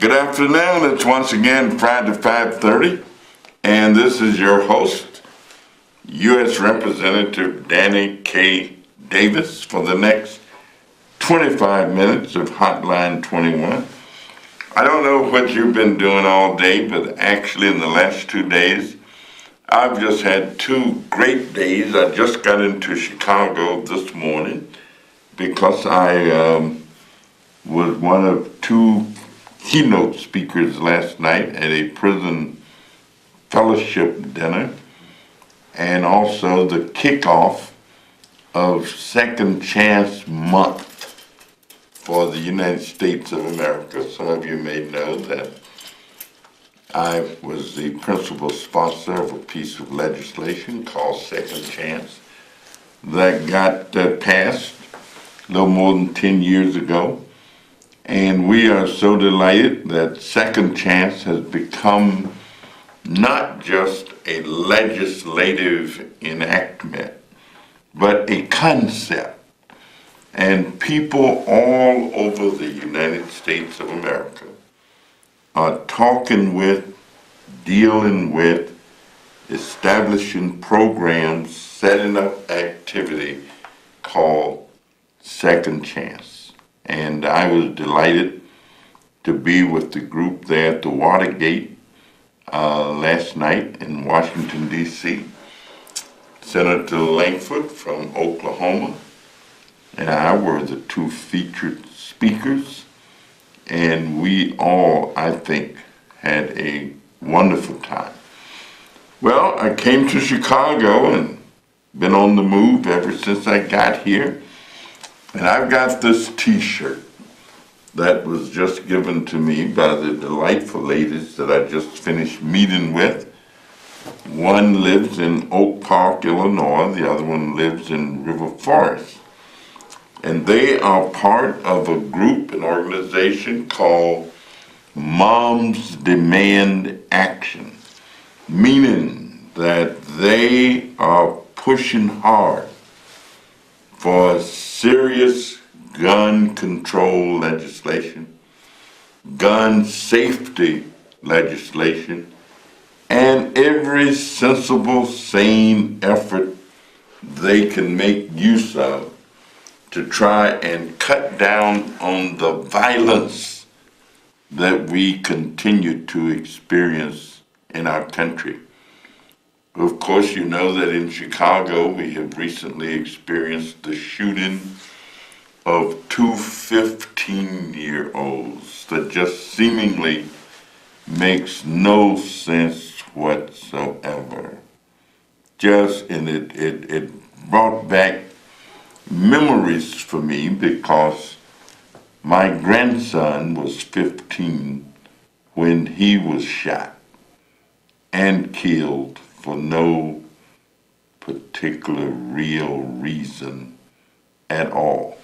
Good afternoon. It's once again Friday 5:30, and this is your host, U.S. Representative Danny K. Davis, for the next 25 minutes of Hotline 21. I don't know what you've been doing all day, but actually in the last 2 days, I've just had 2 great days. I just got into Chicago this morning because I was one of 2 keynote speakers last night at a prison fellowship dinner, and also the kickoff of Second Chance Month for the United States of America. Some of you may know that I was the principal sponsor of a piece of legislation called Second Chance that got passed a little more than 10 years ago. And we are so delighted that Second Chance has become not just a legislative enactment, but a concept. And people all over the United States of America are talking with, dealing with, establishing programs, setting up activity called Second Chance. And I was delighted to be with the group there at the Watergate last night in Washington, D.C. Senator Langford from Oklahoma and I were the 2 featured speakers, and we all, I think, had a wonderful time. Well, I came to Chicago and been on the move ever since I got here. And I've got this t-shirt that was just given to me by the delightful ladies that I just finished meeting with. One lives in Oak Park, Illinois. The other one lives in River Forest. And they are part of a group, an organization called Moms Demand Action, meaning that they are pushing hard for serious gun control legislation, gun safety legislation, and every sensible, sane effort they can make use of to try and cut down on the violence that we continue to experience in our country. Of course, you know that in Chicago, we have recently experienced the shooting of 2 15-year-olds that just seemingly makes no sense whatsoever. And it brought back memories for me because my grandson was 15 when he was shot and killed for no particular real reason at all.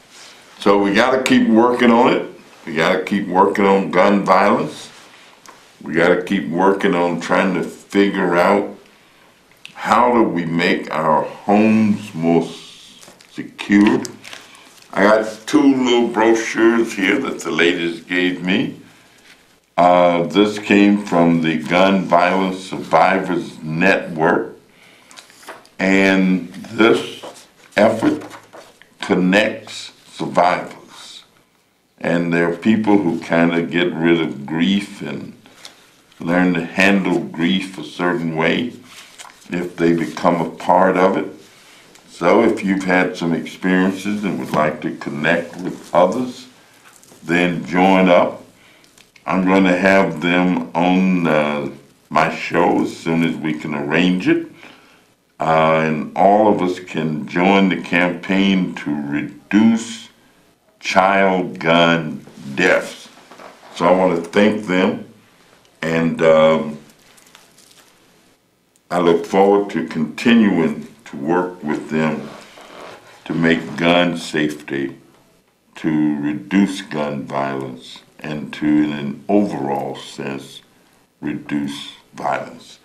So we got to keep working on it. We got to keep working on gun violence. We got to keep working on trying to figure out how do we make our homes more secure. I got 2 little brochures here that the ladies gave me. This came from the Gun Violence Survivors Network, and this effort connects survivors. And there are people who kind of get rid of grief and learn to handle grief a certain way if they become a part of it. So if you've had some experiences and would like to connect with others, then join up. I'm going to have them on my show as soon as we can arrange it. And all of us can join the campaign to reduce child gun deaths. So I want to thank them, and I look forward to continuing to work with them to make gun safety, to reduce gun violence, and to, in an overall sense, reduce violence.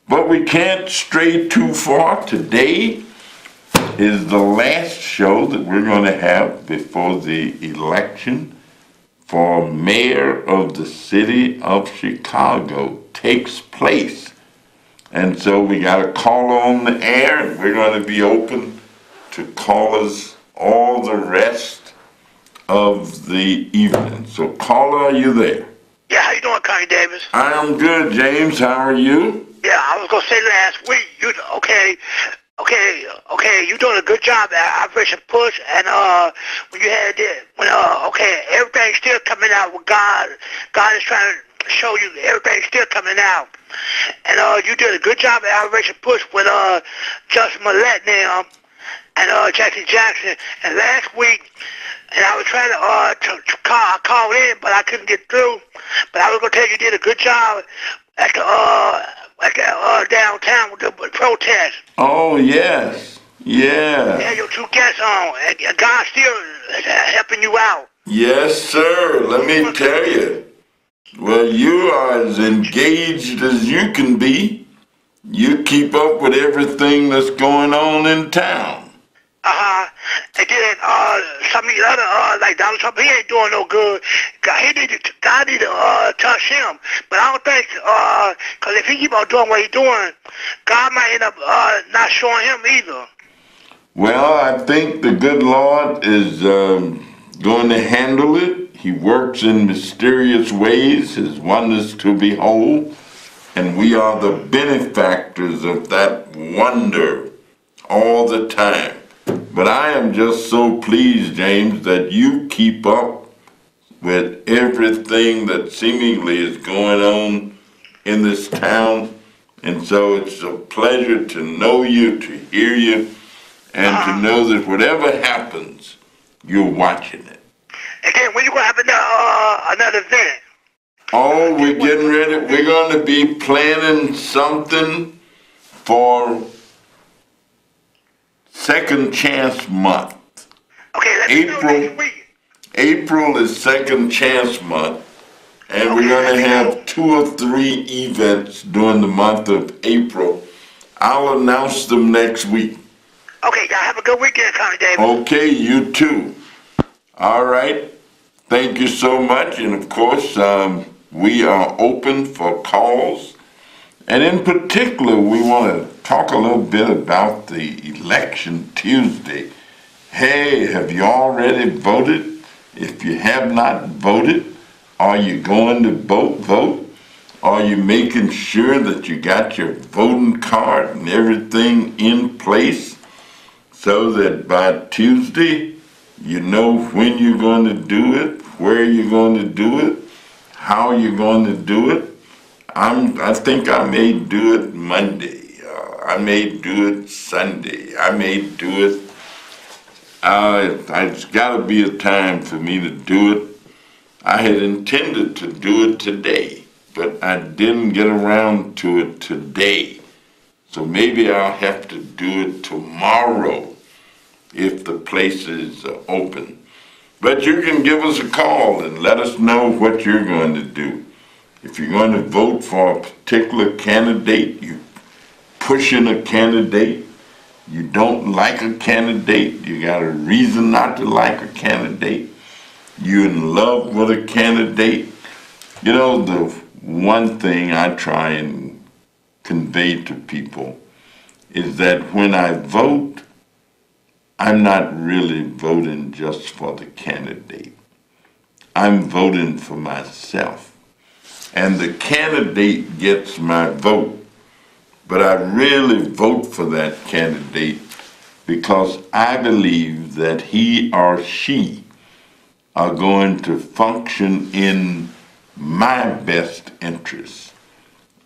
But we can't stray too far. Today is the last show that we're going to have before the election for mayor of the city of Chicago takes place. And so we got a caller on the air, and we're going to be open to callers all the rest of the evening. So caller, are you there? Yeah, how you doing, Connie Davis? I am good, James. How are you? Yeah, I was gonna say last week, you you doing a good job at Operation Push, and when you had it, everything's still coming out with God. God is trying to show you everything's still coming out, and you did a good job at Operation Push with Justin Millett now, and Jackie Jackson, and last week. And I was trying to call. I called in, but I couldn't get through. But I was gonna tell you did a good job at the downtown with the protest. Oh yes, yeah. Yeah, your two guests on, and God's still helping you out. Yes, sir. Let me tell you. Well, you are as engaged as you can be. You keep up with everything that's going on in town. And then some of the other, like Donald Trump, he ain't doing no good. God need to touch him. But I don't think, because if he keep on doing what he's doing, God might end up not showing him either. Well, I think the good Lord is going to handle it. He works in mysterious ways, his wonders to behold, and we are the benefactors of that wonder all the time. But I am just so pleased, James, that you keep up with everything that seemingly is going on in this town. And so it's a pleasure to know you, to hear you, and to know that whatever happens, you're watching it. And then when you going to have another event? Oh, we're getting ready. We're going to be planning something for Second Chance Month. Okay, April is Second Chance Month, and we're going to have 2 or 3 events during the month of April. I'll announce them next week. Okay, y'all have a good weekend, Connie Davis. Okay, you too. All right. Thank you so much, and of course, we are open for calls. And in particular, we want to talk a little bit about the election Tuesday. Hey, have you already voted? If you have not voted, are you going to vote? Are you making sure that you got your voting card and everything in place so that by Tuesday, you know when you're going to do it, where you're going to do it, how you're going to do it? I think I may do it Monday. I may do it Sunday. I may do it. It's got to be a time for me to do it. I had intended to do it today, but I didn't get around to it today. So maybe I'll have to do it tomorrow if the place is open. But you can give us a call and let us know what you're going to do. If you're going to vote for a particular candidate, you pushing a candidate, you don't like a candidate, you got a reason not to like a candidate, you're in love with a candidate. You know, the one thing I try and convey to people is that when I vote, I'm not really voting just for the candidate. I'm voting for myself. And the candidate gets my vote, but I really vote for that candidate because I believe that he or she are going to function in my best interest.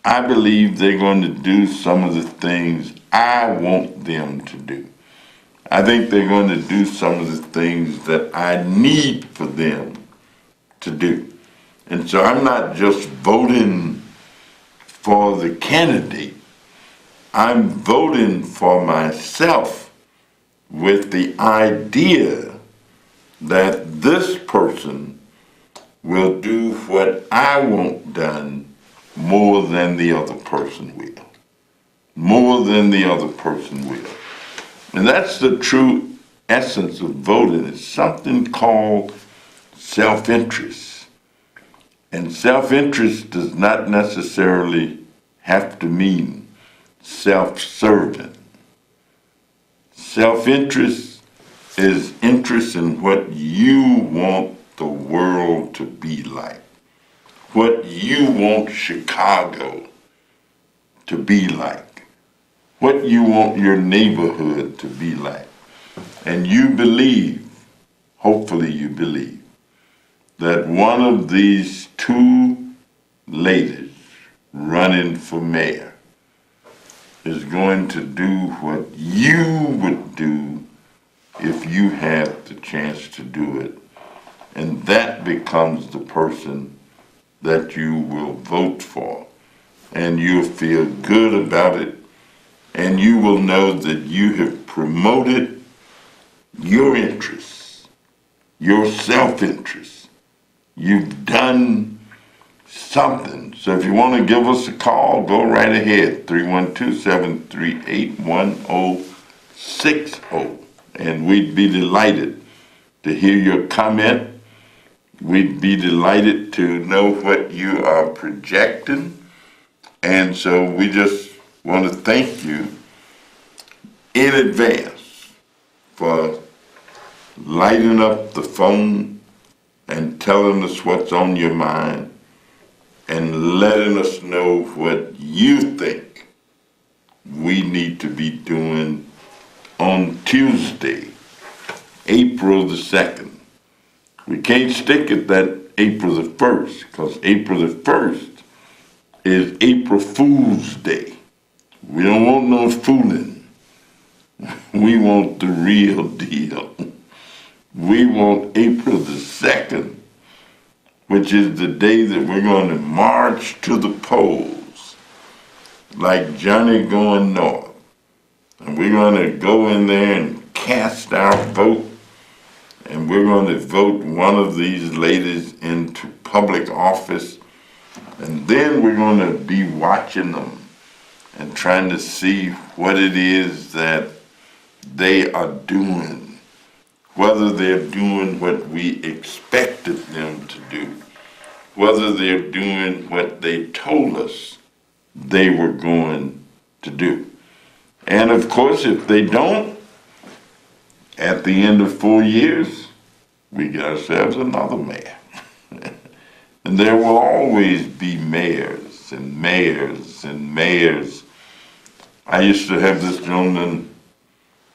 I believe they're going to do some of the things I want them to do. I think they're going to do some of the things that I need for them to do. And so I'm not just voting for the candidate. I'm voting for myself with the idea that this person will do what I want done more than the other person will. More than the other person will. And that's the true essence of voting. It's something called self-interest. And self-interest does not necessarily have to mean self-serving. Self-interest is interest in what you want the world to be like, what you want Chicago to be like, what you want your neighborhood to be like. And you believe, hopefully you believe, that one of these two ladies running for mayor is going to do what you would do if you had the chance to do it. And that becomes the person that you will vote for. And you'll feel good about it. And you will know that you have promoted your interests, your self-interest. You've done something. So if you want to give us a call, go right ahead, 312-738-1060. And we'd be delighted to hear your comment. We'd be delighted to know what you are projecting. And so we just want to thank you in advance for lighting up the phone and telling us what's on your mind and letting us know what you think we need to be doing on Tuesday, April the 2nd. We can't stick at that April the 1st because April the 1st is April Fool's Day. We don't want no fooling. We want the real deal. We want April the 2nd, which is the day that we're going to march to the polls like Johnny going north. And we're going to go in there and cast our vote, and we're going to vote one of these ladies into public office. And then we're going to be watching them and trying to see what it is that they are doing, whether they're doing what we expected them to do, whether they're doing what they told us they were going to do. And of course, if they don't, at the end of 4 years, we get ourselves another mayor. And there will always be mayors and mayors and mayors. I used to have this gentleman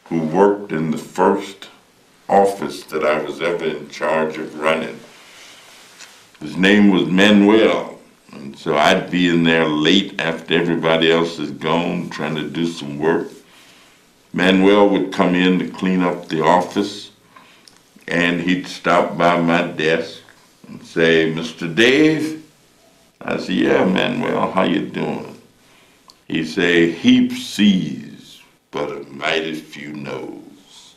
who worked in the first office that I was ever in charge of running. His name was Manuel. And so I'd be in there late after everybody else is gone, trying to do some work. Manuel would come in to clean up the office, and he'd stop by my desk and say, "Mr. Dave?" I said, "Yeah, Manuel, how you doing?" He'd say, "Heap sees, but a mighty few knows.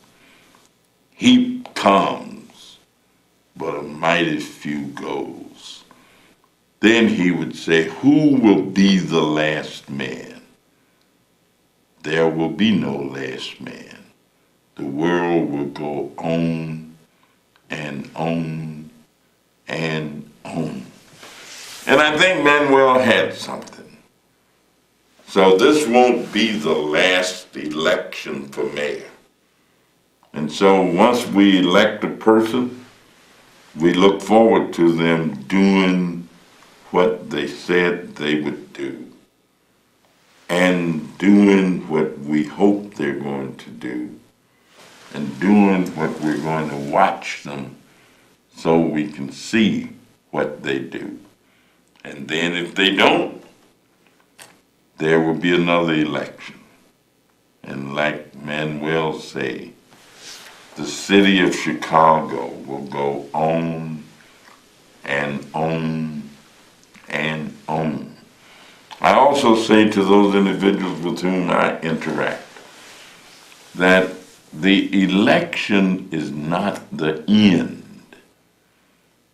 Heap comes, but a mighty few goes." Then he would say, "Who will be the last man?" There will be no last man. The world will go on and on and on. And I think Manuel had something. So this won't be the last election for mayor. And so once we elect a person, we look forward to them doing what they said they would do, and doing what we hope they're going to do, and doing what we're going to watch them so we can see what they do. And then if they don't, there will be another election. And like Manuel say, the city of Chicago will go on and on and on. I also say to those individuals with whom I interact that the election is not the end.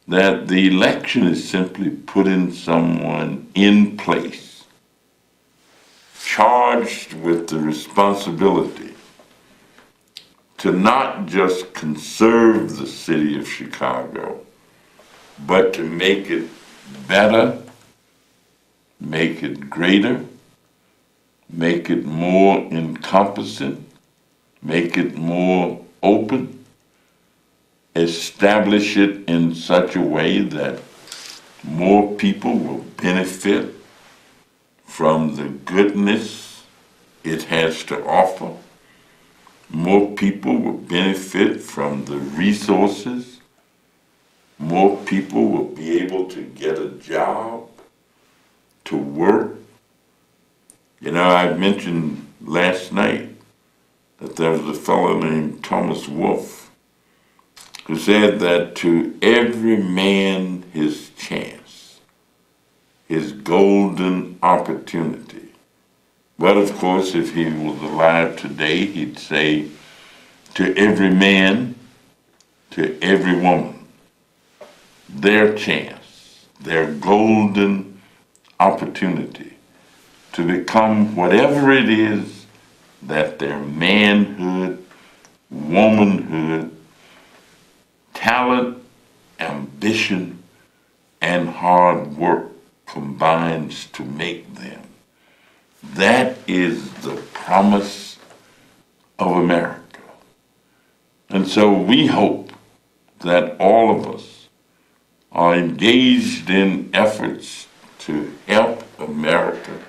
That the election is simply putting someone in place, charged with the responsibility to not just conserve the city of Chicago, but to make it better, make it greater, make it more encompassing, make it more open, establish it in such a way that more people will benefit from the goodness it has to offer. More people will benefit from the resources. More people will be able to get a job, to work. You know, I mentioned last night that there was a fellow named Thomas Wolfe who said that to every man his chance, his golden opportunity. But of course, if he was alive today, he'd say to every man, to every woman, their chance, their golden opportunity to become whatever it is that their manhood, womanhood, talent, ambition, and hard work combines to make them. That is the promise of America. And so we hope that all of us are engaged in efforts to help America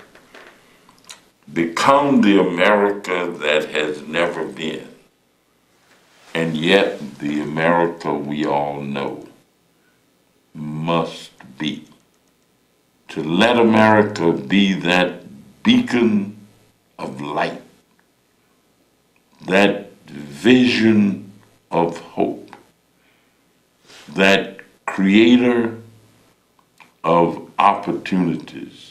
become the America that has never been, and yet the America we all know must be. To let America be that beacon of light, that vision of hope, that creator of opportunities,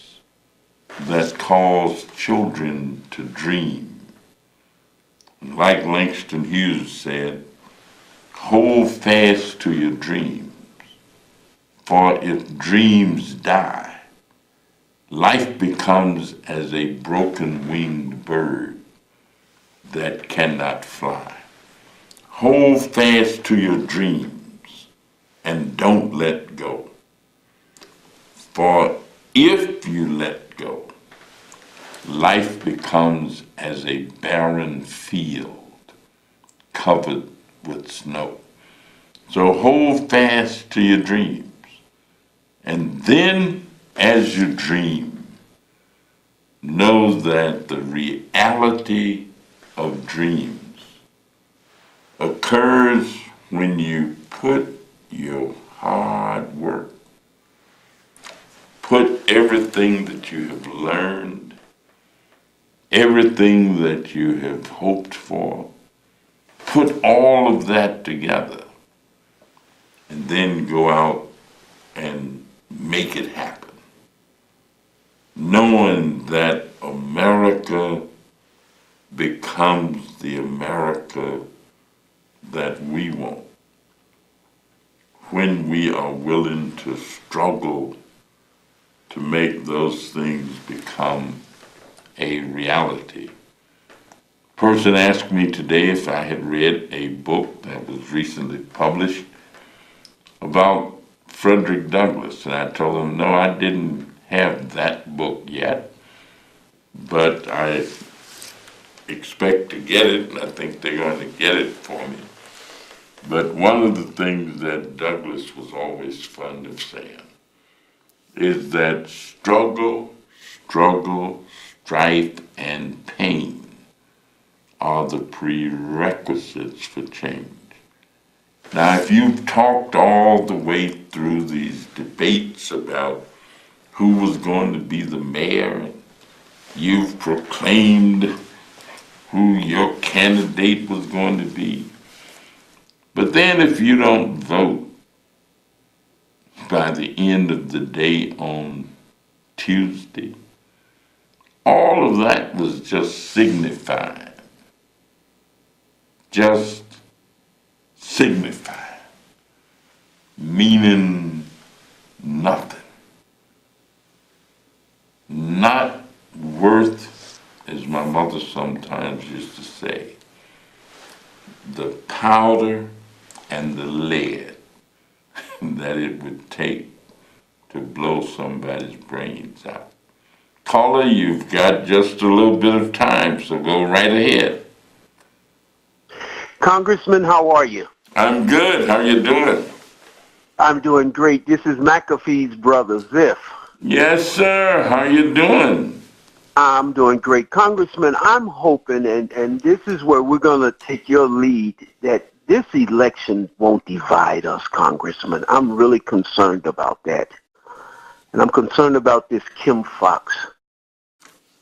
that calls children to dream. Like Langston Hughes said, hold fast to your dreams, for if dreams die, life becomes as a broken-winged bird that cannot fly. Hold fast to your dreams and don't let go. For if you let go, life becomes as a barren field covered with snow. So hold fast to your dreams. And then as you dream, know that the reality of dreams occurs when you put your hard work, put everything that you have learned, everything that you have hoped for, put all of that together, and then go out and make it happen. Knowing that America becomes the America that we want when we are willing to struggle to make those things become a reality. A person asked me today if I had read a book that was recently published about Frederick Douglass, and I told him, no, I didn't have that book yet, but I expect to get it, and I think they're going to get it for me. But one of the things that Douglass was always fond of saying is that struggle, strife, and pain are the prerequisites for change. Now, if you've talked all the way through these debates about who was going to be the mayor, you've proclaimed who your candidate was going to be, but then if you don't vote by the end of the day on Tuesday, all of that was just signifying, meaning nothing. Not worth, as my mother sometimes used to say, the powder and the lead that it would take to blow somebody's brains out. Caller, you've got just a little bit of time, so go right ahead. Congressman, how are you? I'm good. How you doing? I'm doing great. This is McAfee's brother, Ziff. Yes, sir. How you doing? I'm doing great. Congressman, I'm hoping, and this is where we're going to take your lead, that this election won't divide us, Congressman. I'm really concerned about that. And I'm concerned about this Kim Fox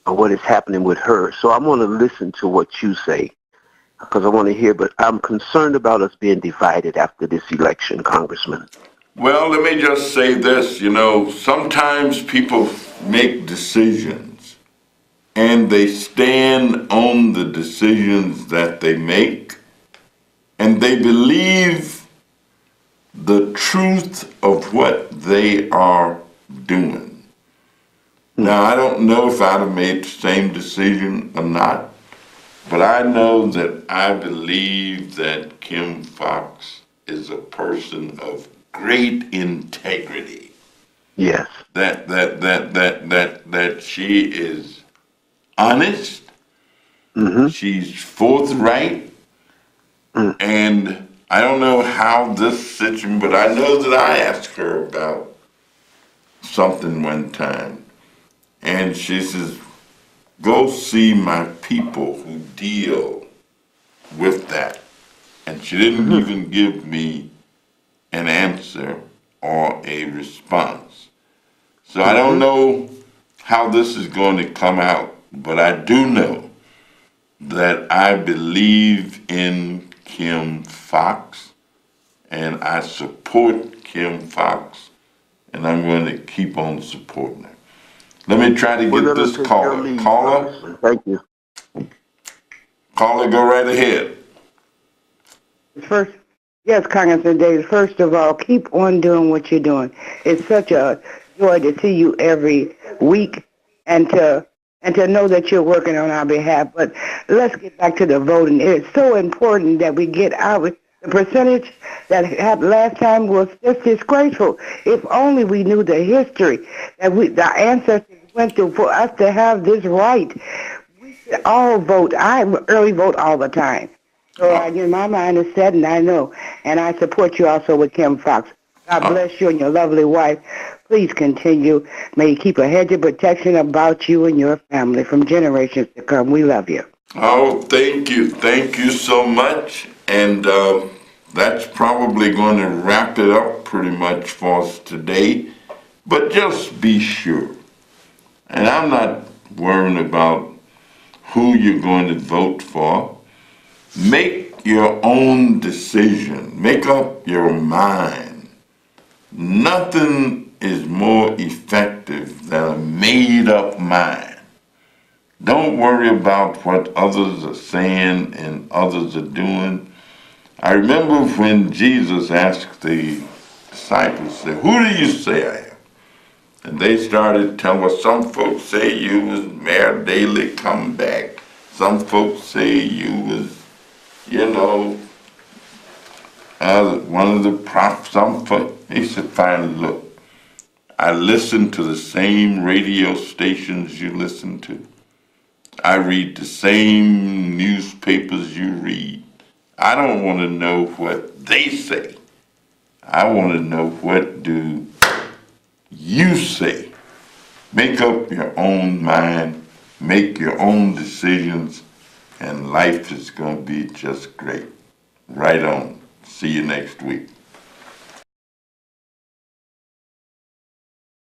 and what is happening with her. So I want to listen to what you say, because I want to hear, but I'm concerned about us being divided after this election, Congressman. Well, let me just say this. Sometimes people make decisions and they stand on the decisions that they make, and they believe the truth of what they are doing. Now, I don't know if I'd have made the same decision or not, but I know that I believe that Kim Fox is a person of great integrity. Yes. That she is honest. Mm-hmm. She's forthright. And I don't know how this situation, but I know that I asked her about something one time. And she says, go see my people who deal with that. And she didn't even give me an answer or a response. So I don't know how this is going to come out, but I do know that I believe in Kim Fox, and I support Kim Fox, and I'm going to keep on supporting her. Let me try to get this caller. Caller? Thank you. Caller, go right ahead. First, yes, Congressman Davis, first of all, keep on doing what you're doing. It's such a joy to see you every week and to know that you're working on our behalf. But let's get back to the voting. It's so important that we get out. The percentage that happened last time was just disgraceful. If only we knew the history that the ancestors went through for us to have this right. We should all vote. I early vote all the time. So my mind is set, and I know. And I support you also with Kim Fox. God bless you and your lovely wife. Please continue. May you keep a hedge of protection about you and your family from generations to come. We love you. Oh, thank you. Thank you so much. And that's probably going to wrap it up pretty much for us today. But just be sure. And I'm not worrying about who you're going to vote for. Make your own decision. Make up your mind. Nothing is more effective than a made-up mind. Don't worry about what others are saying and others are doing. I remember when Jesus asked the disciples, who do you say I am? And they started telling us, some folks say you was Mayor Daley come back. Some folks say you was, one of the prophets. Some folks. He said, finally, look, I listen to the same radio stations you listen to. I read the same newspapers you read. I don't want to know what they say. I want to know what do you say. Make up your own mind, make your own decisions, and life is going to be just great. Right on. See you next week.